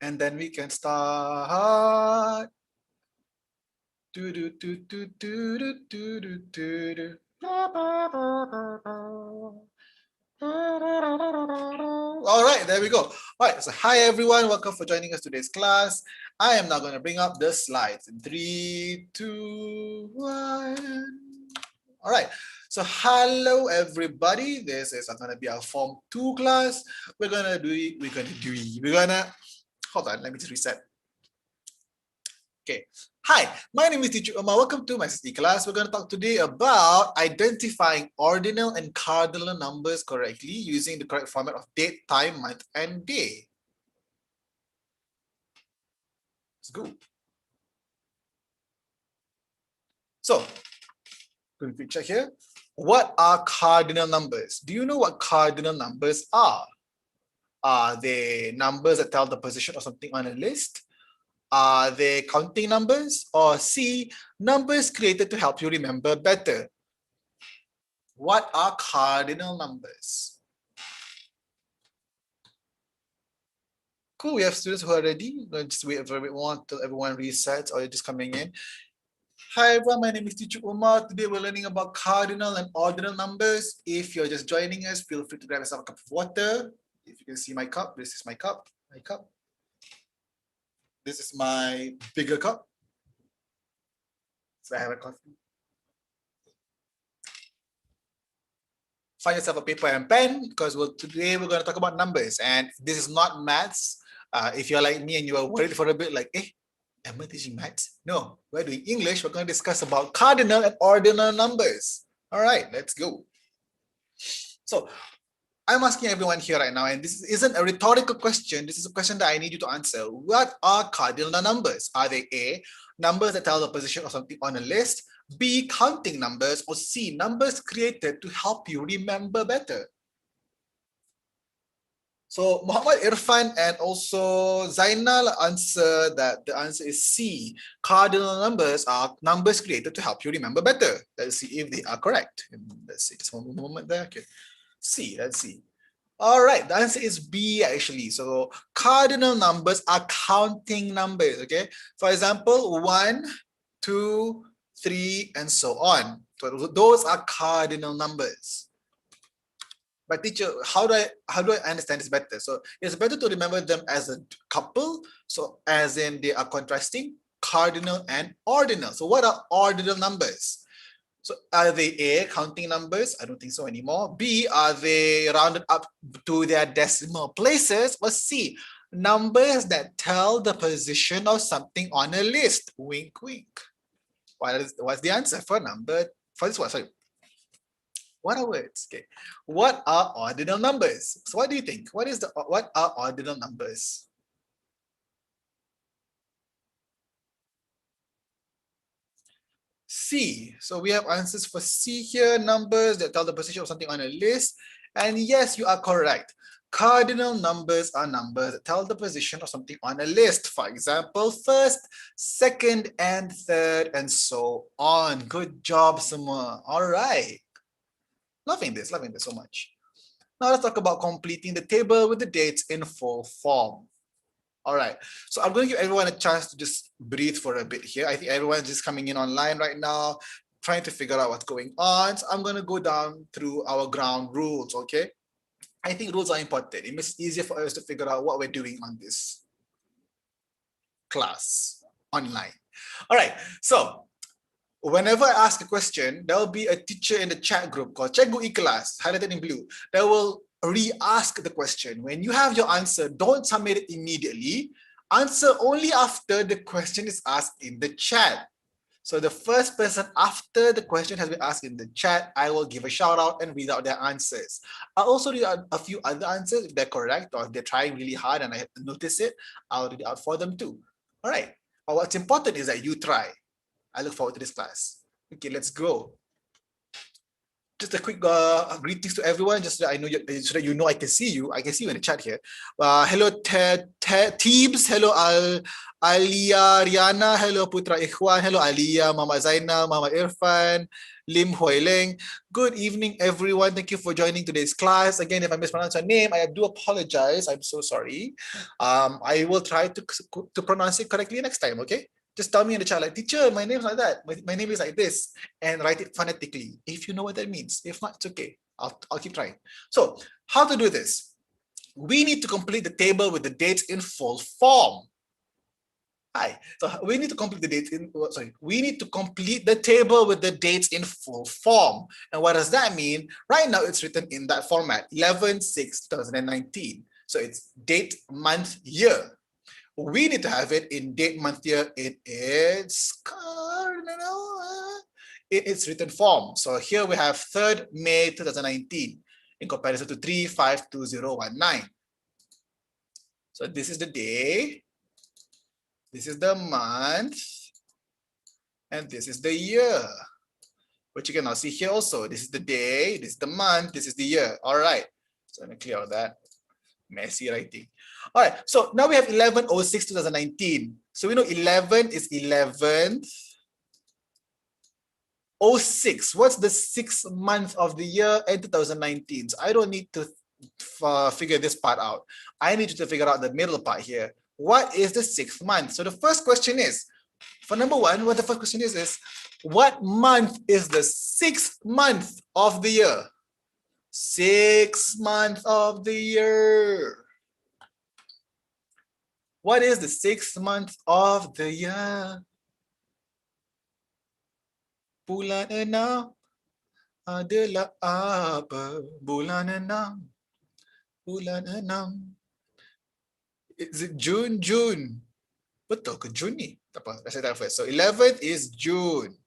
and then we can start. Do do do do do do do do do do. All right, there we go. All right, so hi everyone, welcome for joining us today's class. I am now going to bring up the slides in 3, 2, 1. All right, so hello everybody. This is going to be our Form 2 class. We're gonna hold on, let me just reset. Okay. Hi, my name is Teacher Uma. Welcome to my eKelas. We're going to talk today about identifying ordinal and cardinal numbers correctly using the correct format of date, time, month, and day. Let's go. So, going to check here. What are cardinal numbers? Do you know what cardinal numbers are? Are they numbers that tell the position of something on a list? Are they counting numbers? Or C, numbers created to help you remember better? What are cardinal numbers? Cool, we have students who are ready. Let's just wait for a bit more until everyone resets or you're just coming in. Hi everyone, my name is Teacher Uma. Today we're learning about cardinal and ordinal numbers. If you're just joining us, feel free to grab yourself a cup of water. If you can see my cup, this is my cup. This is my bigger cup. So I have a coffee. Find yourself a paper and pen because today we're going to talk about numbers, and this is not maths. If you're like me and you are worried for a bit, like, am I teaching maths? No, we're doing English. We're going to discuss about cardinal and ordinal numbers. All right, let's go. So I'm asking everyone here right now, and this isn't a rhetorical question. This is a question that I need you to answer. What are cardinal numbers? Are they A, numbers that tell the position of something on a list, B, counting numbers, or C, numbers created to help you remember better? So Muhammad Irfan and also Zainal answer that the answer is C. Cardinal numbers are numbers created to help you remember better. Let's see if they are correct. Let's see, just one moment there. Okay. C, let's see. All right, the answer is B actually. So cardinal numbers are counting numbers, okay? For example, 1, 2, 3, and so on. So those are cardinal numbers. But teacher, how do I understand this better? So it's better to remember them as a couple. So as in they are contrasting, cardinal and ordinal. So what are ordinal numbers? So are they A, counting numbers? I don't think so anymore. B, are they rounded up to their decimal places? Or C, numbers that tell the position of something on a list? Wink, wink. What's the answer for this one? Sorry. What are words? Okay. What are ordinal numbers? So what do you think? What are ordinal numbers? C. So we have answers for C here, numbers that tell the position of something on a list. And yes, you are correct. Cardinal numbers are numbers that tell the position of something on a list. For example, first, second, and third, and so on. Good job, semua. All right. Loving this so much. Now let's talk about completing the table with the dates in full form. All right, so I'm going to give everyone a chance to just breathe for a bit here. I think everyone's just coming in online right now, trying to figure out what's going on. So I'm going to go down through our ground rules, okay? I think rules are important. It makes it easier for us to figure out what we're doing on this class online. All right, so whenever I ask a question, there will be a teacher in the chat group called Cikgu eKelas, highlighted in blue, that will re-ask the question. When you have your answer, don't submit it immediately. Answer only after the question is asked in the chat. So the first person after the question has been asked in the chat, I will give a shout out and read out their answers. I'll also read out a few other answers if they're correct or if they're trying really hard and I have to notice it, I'll read it out for them too. All right, but what's important is that you try. I look forward to this class. Okay, let's go. just a quick greetings to everyone, just so that I know so that you know I can see you. I can see you in the chat here. Hello Teebs, hello Alia Riana, hello Putra Ikhwan, hello Alia, Mama Zainal, Mama Irfan, Lim Hoi Leng. Good evening, everyone. Thank you for joining today's class. Again, if I mispronounce your name, I do apologize. I'm so sorry. I will try to pronounce it correctly next time, okay? Just tell me in the chat, like, teacher, my name's like that. My name is like this, and write it phonetically. If you know what that means. If not, it's okay. I'll keep trying. So, how to do this? We need to complete the table with the dates in full form. Hi. So we need to complete the dates in, we need to complete the table with the dates in full form. And what does that mean? Right now, it's written in that format, 11/6/2019. So it's date, month, year. We need to have it in date, month, year in its written form. So here we have 3rd May 2019 in comparison to 3/5/2019. So this is the day, this is the month, and this is the year, which you can now see here also. This is the day, this is the month, this is the year. All right, so let me clear all that messy writing. All right, so now we have 11/06/2019. So we know 11 is 11/06. What's the 6th month of the year in 2019? So I don't need to figure this part out. I need you to figure out the middle part here. What is the 6th month? So the first question is, for number one, what the first question is what month is the 6th month of the year? 6th month of the year. What is the 6th month of the year? Bulan 6 adalah apa? Bulan 6. Bulan 6. Is it June? June. Betul ke June ni? Tak apa, let's say that first. So 11th is June.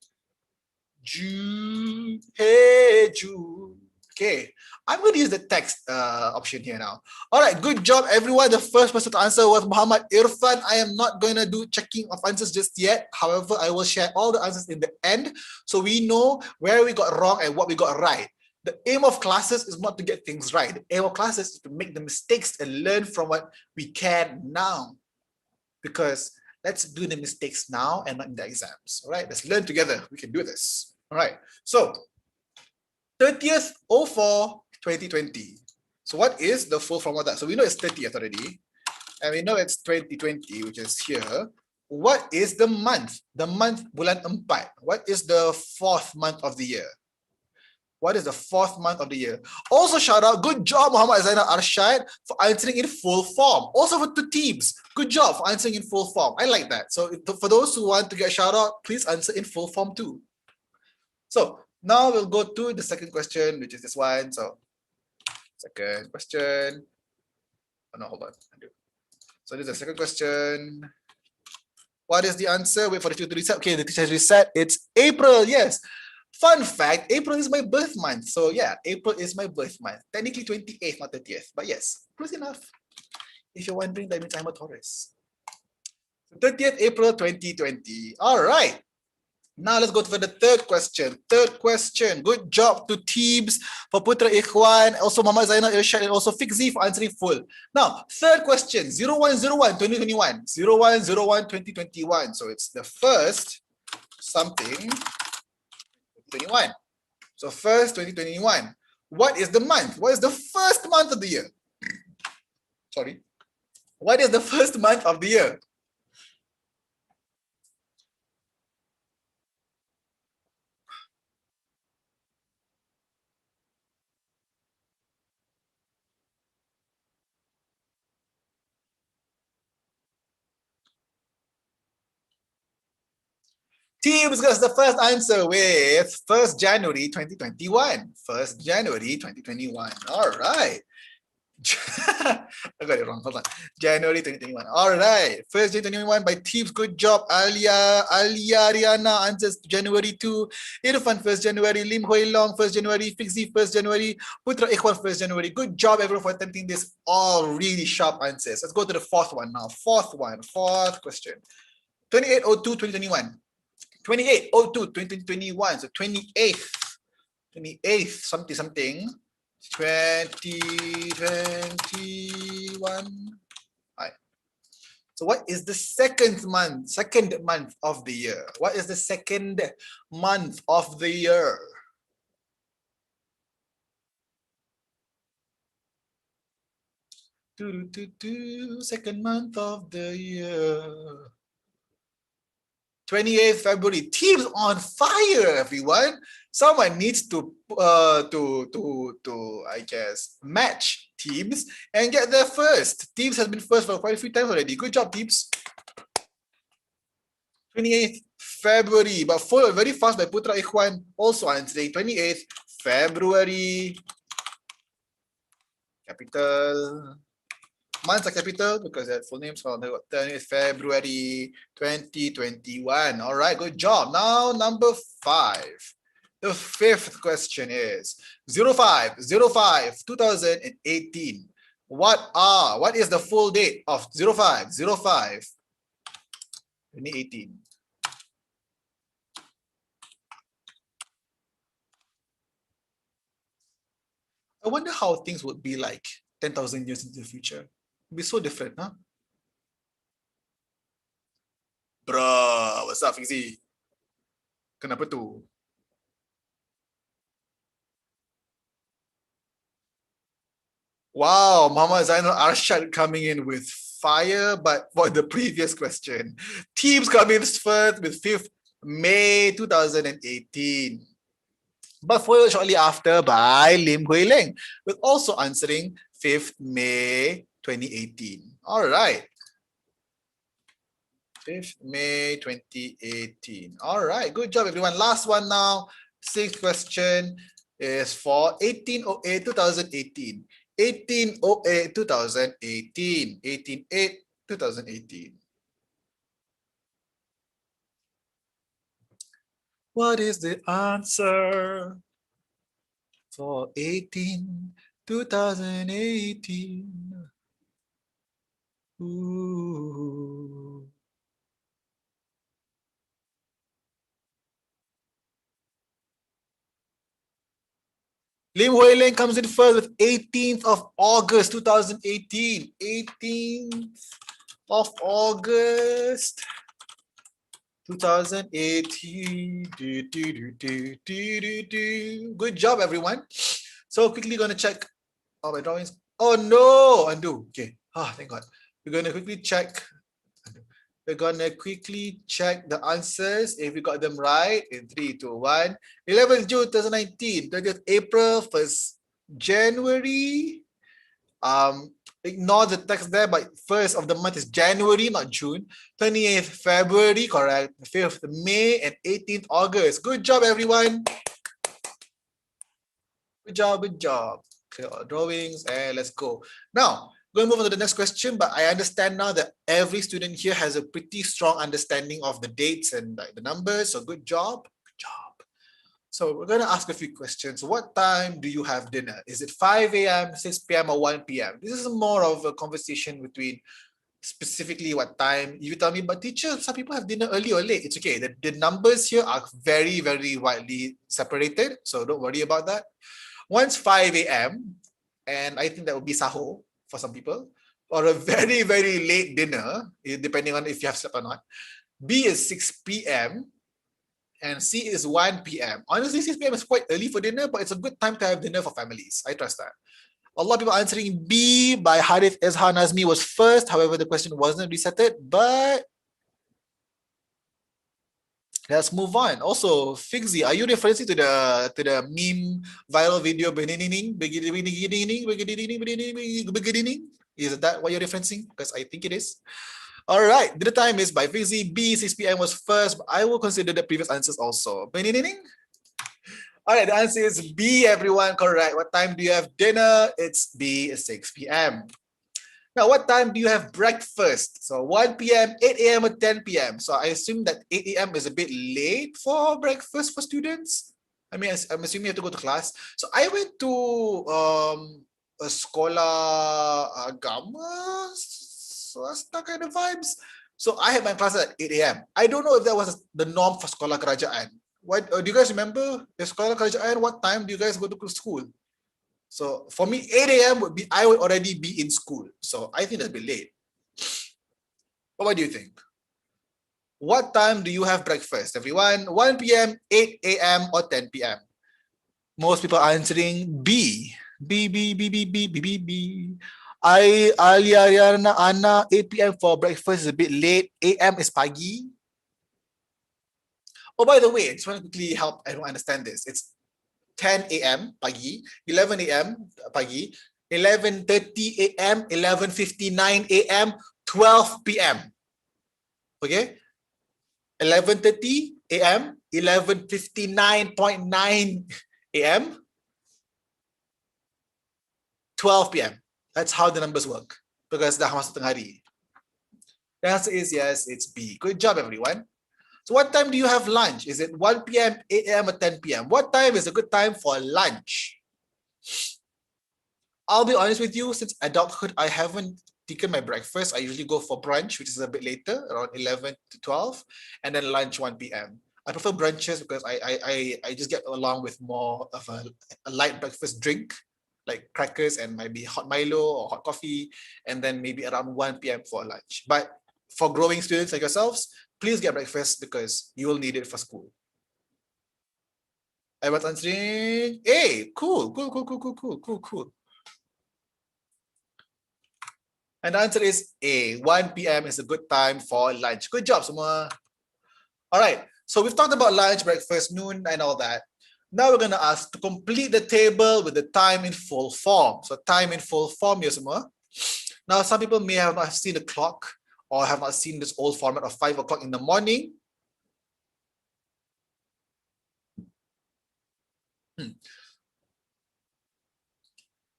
June. Hey, June. Okay, I'm going to use the text option here now. All right, good job, everyone. The first person to answer was Muhammad Irfan. I am not going to do checking of answers just yet. However, I will share all the answers in the end so we know where we got wrong and what we got right. The aim of classes is not to get things right. The aim of classes is to make the mistakes and learn from what we can now. Because let's do the mistakes now and not in the exams. All right, let's learn together. We can do this. All right, so 30th/04/2020. So what is the full form of that? So we know it's 30th already, and we know it's 2020, which is here. What is the month? The month bulan 4. What is the 4th month of the year? What is the 4th month of the year? Also, shout out, good job, Muhammad Zainal Arshad, for answering in full form. Also for two teams, good job for answering in full form. I like that. So for those who want to get a shout out, please answer in full form too. So now we'll go to the second question, which is this one. So second question. Oh no, hold on. So this is the second question. What is the answer? Wait for the teacher to reset. Okay, the teacher has reset. It's April. Yes. Fun fact, April is my birth month. So yeah, April is my birth month. Technically 28th, not 30th. But yes, close enough. If you're wondering, that means I'm a Taurus. 30th April 2020. All right. Now let's go for the third question. Third question. Good job to Teebs, for Putra Ikhwan, also Mama Zainal Irshad, and also Fikzi for answering full. Now, third question, 01/01/2021. 01/01/2021. So it's the first something 2021. So first 2021. What is the month? What is the first month of the year? Sorry. What is the first month of the year? Teams gets the first answer with 1st January 2021. 1st January 2021. All right. I got it wrong. Hold on. January 2021. All right. 1st January 2021 by Teams. Good job. Alia Riana answers January 2. Irfan 1st January. Lim Hoi Long 1st January. Fixi 1st January. Putra Ikhwan 1st January. Good job, everyone, for attempting this. All really sharp answers. Let's go to the 4th one now. 4th one. 4th question. 28/02/2021. 28/02/2021. So 28th 28th, something. 2021. Right. So what is the second month of the year? What is the second month of the year? Second month of the year. 28th February. Teams on fire, everyone. Someone needs to I guess match teams and get there first. Teams has been first for quite a few times already. Good job, teams. 28th February, but followed very fast by Putra Ikhwan, also answering 28th February. Capital. Months are capital because their full names are 30th February 2021. All right, good job. Now, number 5. The fifth question is 05/05/2018. What is the full date of 05/05/2018? I wonder how things would be like 10,000 years into the future. It'd be so different, huh? Bruh, what's up, Fixie? Kenapa tu? Wow, Muhammad Zainal Arshad coming in with fire, but for the previous question. Teams coming first with 5th May 2018. But followed shortly after by Lim Hui Ling, with also answering 5th May 2018. All right. 5th May 2018. All right, good job, everyone. Last one now. 6th question is for 1808-2018. 1808-2018. 1808-2018. What is the answer for 2018? Ooh. Lim Hui Ling comes in first with 18th of August 2018. 18th of August 2018. Good job, everyone. So quickly gonna check all my drawings. Oh no, undo. Okay. Thank God. We're gonna quickly check. We're gonna quickly check the answers if we got them right in 3, 2, 1. 11th June 2019, 30th April, 1st January. Ignore the text there, but 1st of the month is January, not June. 28th February, correct. 5th May and 18th August. Good job, everyone. Good job, good job. Clear all drawings and let's go. Now, going to move on to the next question, but I understand now that every student here has a pretty strong understanding of the dates and like the numbers. So good job. Good job. So we're going to ask a few questions. What time do you have dinner? Is it 5 a.m., 6 p.m., or 1 p.m.? This is more of a conversation between specifically what time. You tell me, but teacher, some people have dinner early or late. It's okay. The numbers here are very, very widely separated. So don't worry about that. Once 5 a.m., and I think that would be sahur for some people, or a very, very late dinner, depending on if you have slept or not. B is 6 p.m., and C is 1 p.m. Honestly, 6 p.m. is quite early for dinner, but it's a good time to have dinner for families. I trust that. A lot of people answering B by Harith Ezha Nazmi was first. However, the question wasn't resetted, but let's move on. Also, Figzy, are you referencing to the meme viral video beginning? Is that what you're referencing? Because I think it is. All right, the time is by Figzy. B, 6 p.m. was first, but I will consider the previous answers also. All right, the answer is B, everyone. Correct. What time do you have dinner? It's B, 6 p.m. Now, what time do you have breakfast? So 1 p.m., 8 a.m., or 10 p.m. So I assume that 8 a.m. is a bit late for breakfast for students. I mean, I'm assuming you have to go to class. So I went to a sekolah agama, swasta kind of vibes. So I had my class at 8 a.m. I don't know if that was the norm for sekolah kerajaan. What do you guys remember? The sekolah kerajaan, what time do you guys go to school? So for me, 8 a.m. would be, I would already be in school. So I think that's a bit late. But what do you think? What time do you have breakfast, everyone? 1 p.m., 8 a.m., or 10 p.m.? Most people are answering B. B, B, B, B, B, B, B, B. Ali, Ariana, Anna, 8 p.m. for breakfast is a bit late. A.m. is pagi. Oh, by the way, I just want to quickly help everyone understand this. It's 10 a.m. pagi, 11 a.m. pagi, 11:30 a.m., 11:59 a.m., 12 p.m. Okay? 11:30 a.m., 11:59.9 a.m., 12 p.m. That's how the numbers work because dah masuk tengah hari. The answer is yes, it's B. Good job, everyone. So what time do you have lunch? Is it 1 p.m., 8 a.m., or 10 p.m.? What time is a good time for lunch? I'll be honest with you, since adulthood, I haven't taken my breakfast. I usually go for brunch, which is a bit later, around 11 to 12, and then lunch 1 p.m. I prefer brunches because I just get along with more of a light breakfast drink, like crackers and maybe hot Milo or hot coffee, and then maybe around 1 p.m. for lunch. But for growing students like yourselves, please get breakfast because you will need it for school. Everyone's answering A. Cool, cool, cool, cool, cool, cool, cool, cool. And the answer is A. 1 p.m. is a good time for lunch. Good job, semua. All right. So we've talked about lunch, breakfast, noon, and all that. Now we're going to ask to complete the table with the time in full form. So time in full form, ya semua. Now, some people may have not seen the clock or have not seen this old format of 5 o'clock in the morning.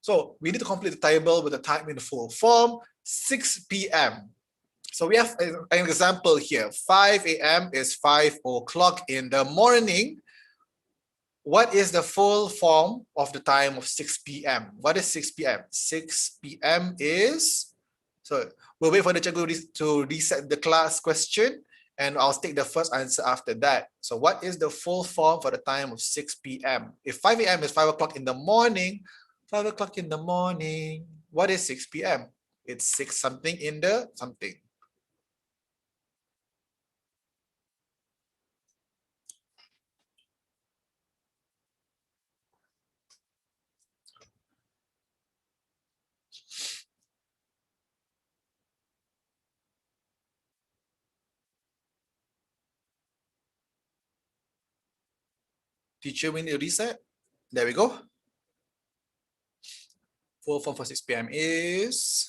So we need to complete the table with the time in full form, 6 p.m. So we have an example here. 5 a.m. is 5 o'clock in the morning. What is the full form of the time of 6 p.m.? What is 6 p.m.? 6 p.m. is, so we'll wait for the Cikgu to reset the class question and I'll take the first answer after that. So what is the full form for the time of 6 p.m.? If 5 a.m. is 5 o'clock in the morning, 5 o'clock in the morning, what is 6 p.m.? It's 6 something in the something. Teacher, we need to reset. There we go. Full form for 6 p.m. is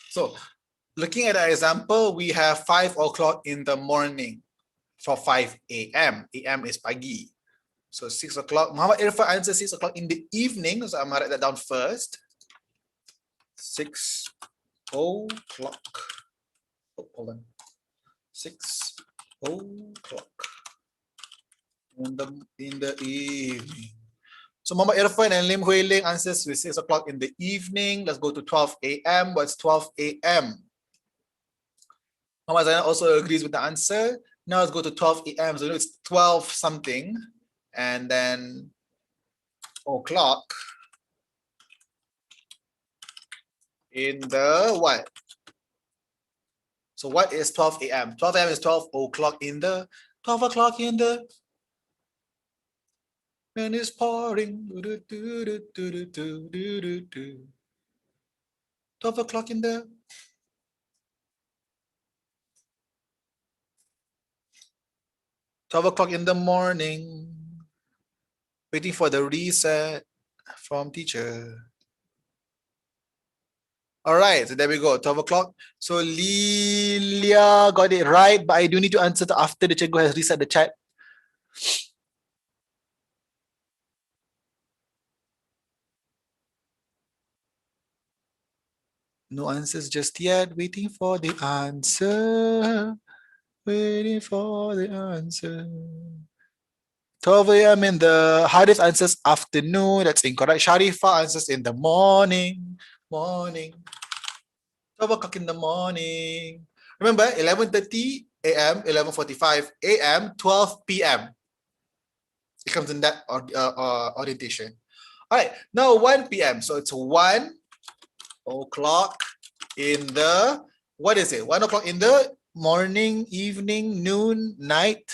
So looking at our example, we have 5 o'clock in the morning for 5 a.m. A.m. is pagi. So 6 o'clock. Muhammad Irfan answers 6 o'clock in the evening. So I'm going to write that down first. 6 o'clock. Oh, hold on. 6 o'clock in the evening. So Muhammad Irfan and Lim Hui Ling answers with 6 o'clock in the evening. Let's go to 12 a.m. What's 12 a.m.? Muhammad Zainal also agrees with the answer. Now let's go to 12 a.m. So it's 12 something. And then o'clock in the what? So what is 12 a.m.? 12 a.m. is 12 o'clock in the 12 o'clock in the and it's pouring. 12 o'clock in the 12 o'clock in the morning. Waiting for the reset from teacher. All right, so there we go, 12 o'clock. So Lilia got it right, but I do need to answer after the Cikgu has reset the chat. No answers just yet. Waiting for the answer. Waiting for the answer. 12 a.m. in the Hadith answers afternoon. That's incorrect. Sharifa answers in the morning. Morning. 12 o'clock in the morning. Remember, 11:30 a.m., 11:45 a.m., 12 p.m. It comes in that orientation. All right, now 1 p.m. So it's 1 o'clock in the, what is it? 1 o'clock in the morning, evening, noon, night.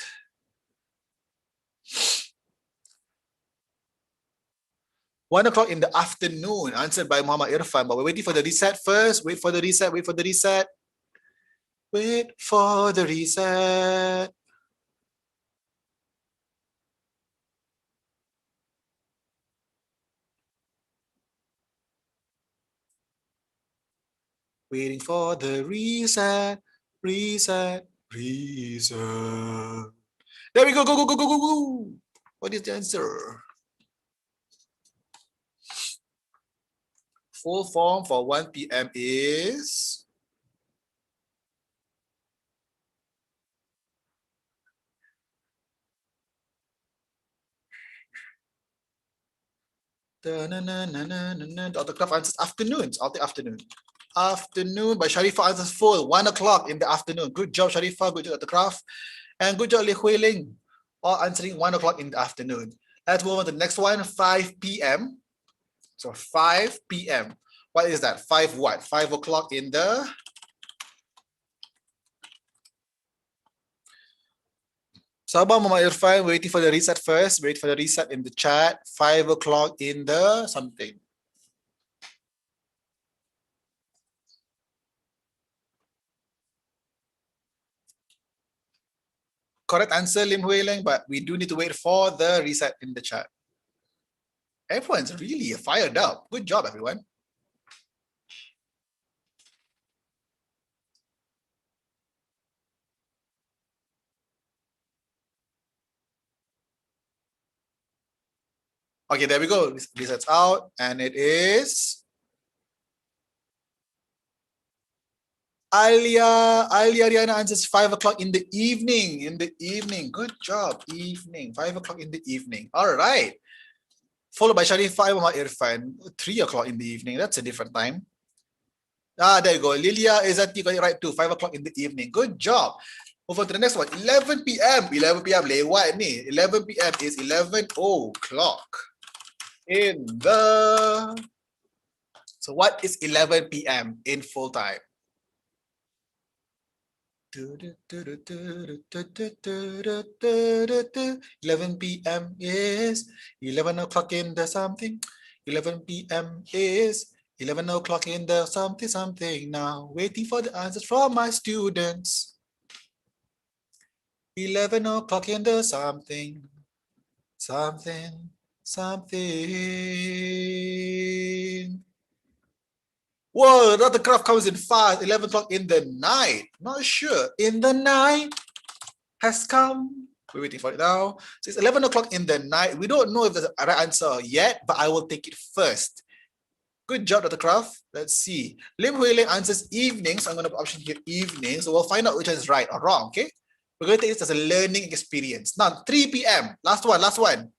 1 o'clock in the afternoon, answered by Muhammad Irfan. But we're waiting for the reset first. Wait for the reset, wait for the reset. Wait for the reset. Waiting for the reset, reset, reset. There we go, go, go, go, go, go, go. What is the answer? Full form for 1 p.m. is Dr. Kraft answers afternoons. I'll take afternoon. Afternoon by Sharifa answers full. 1 o'clock in the afternoon. Good job, Sharifa. Good job, Dr. Kraft. And good job, Li Hui Ling. All answering 1 o'clock in the afternoon. Let's move on to the next one, 5 p.m. So 5 p.m. What is that? 5 what? 5 o'clock in the... Sabah Mama Irfan, waiting for the reset first. Wait for the reset in the chat. 5 o'clock in the something. Correct answer, Lim Hui Leng, but we do need to wait for the reset in the chat. Everyone's really fired up. Good job, everyone. Okay, there we go. Resets out, and it is Alia. Alia Riana answers 5 o'clock in the evening. In the evening. Good job. Evening. 5 o'clock in the evening. All right. Followed by Sharifah Muhammad Irfan. 3 o'clock in the evening. That's a different time. Ah, there you go. Lilia Izati got it right too. 5 o'clock in the evening. Good job. Move on to the next one. 11 p.m. 11 p.m. Lewat ni. 11 p.m. is 11 o'clock in the... So what is 11 p.m. in full time? 11 p.m. is 11 o'clock in the something. 11 p.m. is 11 o'clock in the something something. Now waiting for the answers from my students. 11 o'clock in the something something something. Whoa, Dr. Kraft comes in fast. 11 o'clock in the night. Not sure. In the night has come. We're waiting for it now. So it's 11 o'clock in the night. We don't know if there's a right answer yet, but I will take it first. Good job, Dr. Kraft. Let's see. Lim Hui Ling answers evening. So I'm going to put option here, evening. So we'll find out which is right or wrong, okay? We're going to take this as a learning experience. Now, 3 p.m. Last one, last one.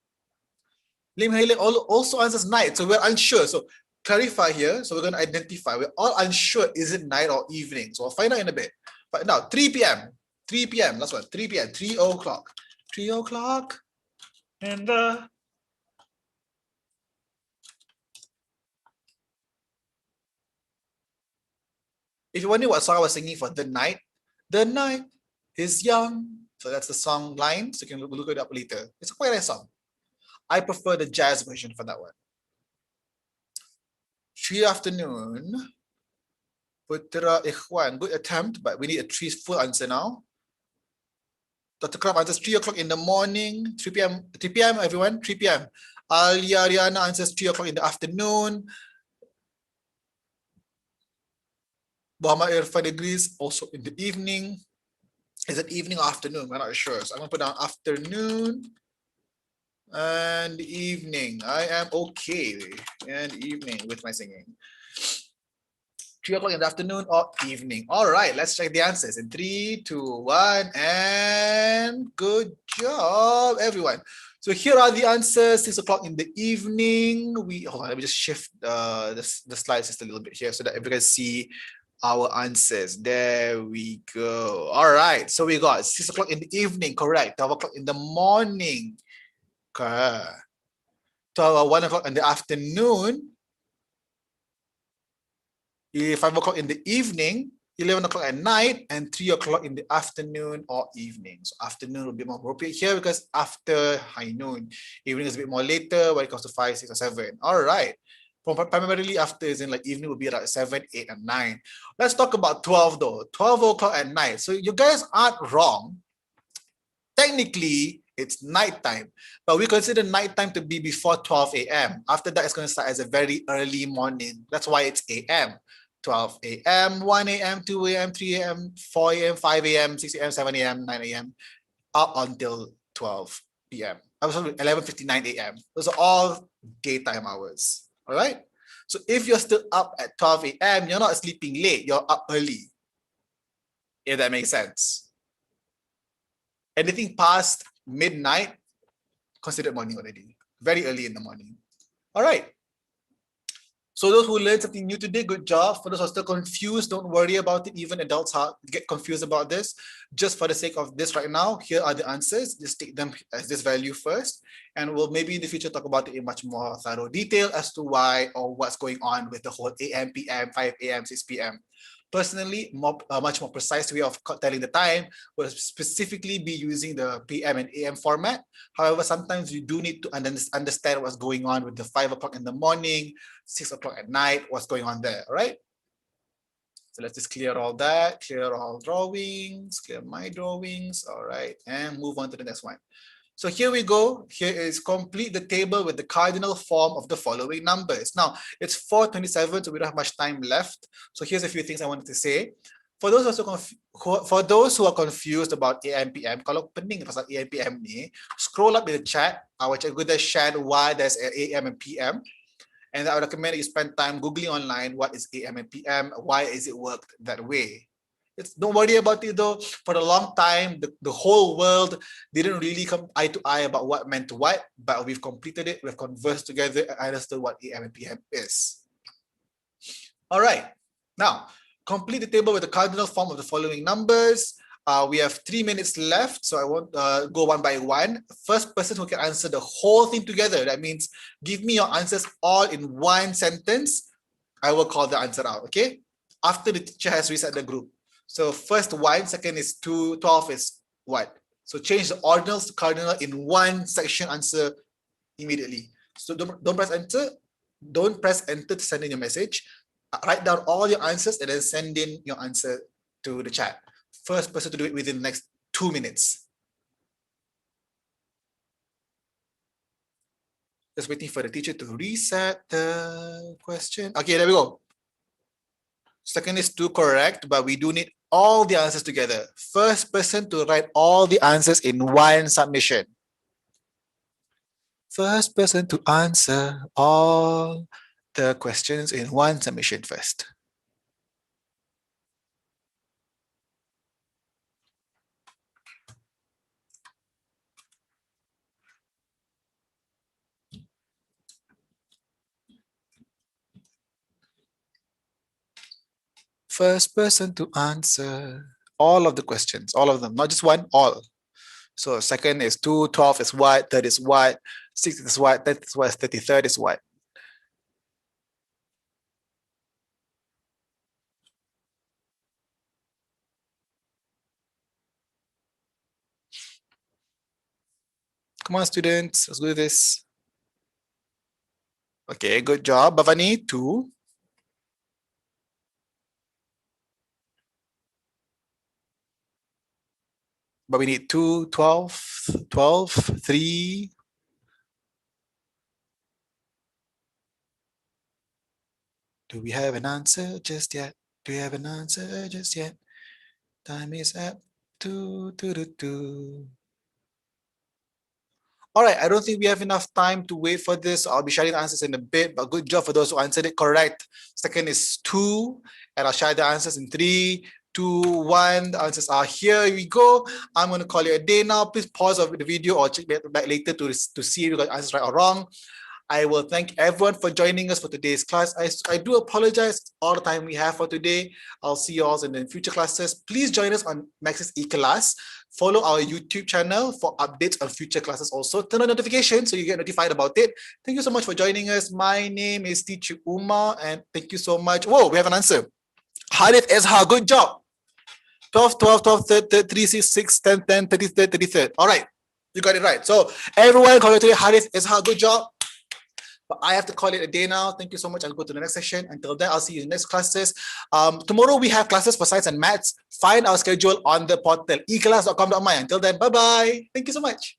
Lim Hui Ling also answers night. So we're unsure. So clarify here. So we're going to identify. We're all unsure, is it night or evening? So we'll find out in a bit. But now, 3 p.m. 3 p.m. Last one. 3 p.m. 3 o'clock. 3 o'clock. And if you wonder what song I was singing for the night is young. So that's the song line. So you can look it up later. It's quite a nice song. I prefer the jazz version for that one. 3 afternoon. Putra Ikhwan, good attempt, but we need a 3 full answer now. Dr. Kraft answers 3 o'clock in the morning, 3 p.m. 3 p.m. everyone, 3 p.m. Alia Riana answers 3 o'clock in the afternoon. Muhammad Irfan agrees, also in the evening. Is it evening or afternoon? We're not sure. So I'm going to put down afternoon and evening. I am okay and evening with my singing. 3 o'clock in the afternoon or evening. All right, let's check the answers in 3, 2, 1, and good job, everyone. So here are the answers. 6 o'clock in the evening. Hold on, let me just shift the slides just a little bit here so that everyone can see our answers. There we go. All right. So we got 6 o'clock in the evening, correct. 12 o'clock in the morning. Correct. 1 o'clock in the afternoon. 5 o'clock in the evening, 11 o'clock at night, and 3 o'clock in the afternoon or evening. So afternoon will be more appropriate here because after high noon. Evening is a bit more later when it comes to 5, 6, or 7. All right. Primarily after is in like evening will be like 7, 8, and 9. Let's talk about 12 though. 12 o'clock at night. So you guys aren't wrong. Technically, it's nighttime, but we consider nighttime to be before 12 a.m. After that, it's going to start as a very early morning. That's why it's a.m. 12 a.m., 1 a.m., 2 a.m., 3 a.m., 4 a.m., 5 a.m., 6 a.m., 7 a.m., 9 a.m., up until 12 p.m. I'm sorry, 11:59 a.m. Those are all daytime hours. All right. So if you're still up at 12 a.m., you're not sleeping late, you're up early. If that makes sense. Anything past midnight, considered morning already. Very early in the morning. All right. So those who learned something new today, good job. For those who are still confused, don't worry about it. Even adults get confused about this. Just for the sake of this right now, here are the answers. Just take them as this value first. And we'll maybe in the future talk about it in much more thorough detail as to why or what's going on with the whole AM, PM, 5 AM, 6 PM. Personally, much more precise way of telling the time will specifically be using the PM and AM format. However, sometimes you do need to understand what's going on with the 5 o'clock in the morning, 6 o'clock at night, what's going on there, all right? So let's just clear all that, clear all drawings, clear my drawings, all right, and move on to the next one. So here we go. Here is complete the table with the cardinal form of the following numbers. Now, it's 4:27, so we don't have much time left. So here's a few things I wanted to say. For those who are confused about AM, PM, kalau pening pasal AM, PM ni, scroll up in the chat. Our cikgu dah share why there's AM and PM. And I would recommend that you spend time Googling online what is AM and PM, why is it worked that way. Don't worry about it though. For a long time, the whole world didn't really come eye to eye about what meant what, but we've completed it, we've conversed together, and understood what AM and PM is. All right, now, complete the table with the cardinal form of the following numbers. We have 3 minutes left, so I won't go one by one. First person who can answer the whole thing together, that means give me your answers all in one sentence, I will call the answer out, okay? After the teacher has reset the group. So first 1, second is 2, 12 is what? So change the ordinals to cardinal in one section answer immediately. So don't press enter. Don't press enter to send in your message. Write down all your answers and then send in your answer to the chat. First person to do it within the next 2 minutes. Just waiting for the teacher to reset the question. Okay, there we go. Second is 2 correct, but we do need all the answers together. First person to write all the answers in one submission. First person to answer all the questions in one submission first. First person to answer all of the questions, all of them, not just one, all. So second is 2, 12 is what, third is what, 6 is what, that is what, 33rd is what. Come on, students, let's do this. Okay, good job. Bhavani, 2. But we need 2, 12, 12, 3. Do we have an answer just yet? Do we have an answer just yet? Time is up. 2, 2, 2, 2. All right, I don't think we have enough time to wait for this. I'll be sharing the answers in a bit, but good job for those who answered it correct. Second is 2, and I'll share the answers in 3, 2, 1. The answers are here. We go. I'm going to call it a day now. Please pause the video or check back later to see if you got answers right or wrong. I will thank everyone for joining us for today's class. I do apologize all the time we have for today. I'll see you all in the future classes. Please join us on Max's eKelas. Follow our YouTube channel for updates on future classes also. Turn on notifications so you get notified about it. Thank you so much for joining us. My name is Teacher Uma and thank you so much. Whoa, we have an answer. Harith Ezha, good job. 12, 12, 12, 3, 6, 6, 10, 10, 33, 33. All right, you got it right. So everyone, congratulations, Harith Ezha, good job. But I have to call it a day now. Thank you so much. I'll go to the next session. Until then, I'll see you in the next classes. Tomorrow we have classes for science and maths. Find our schedule on the portal eKelas.com.my. Until then, bye-bye. Thank you so much.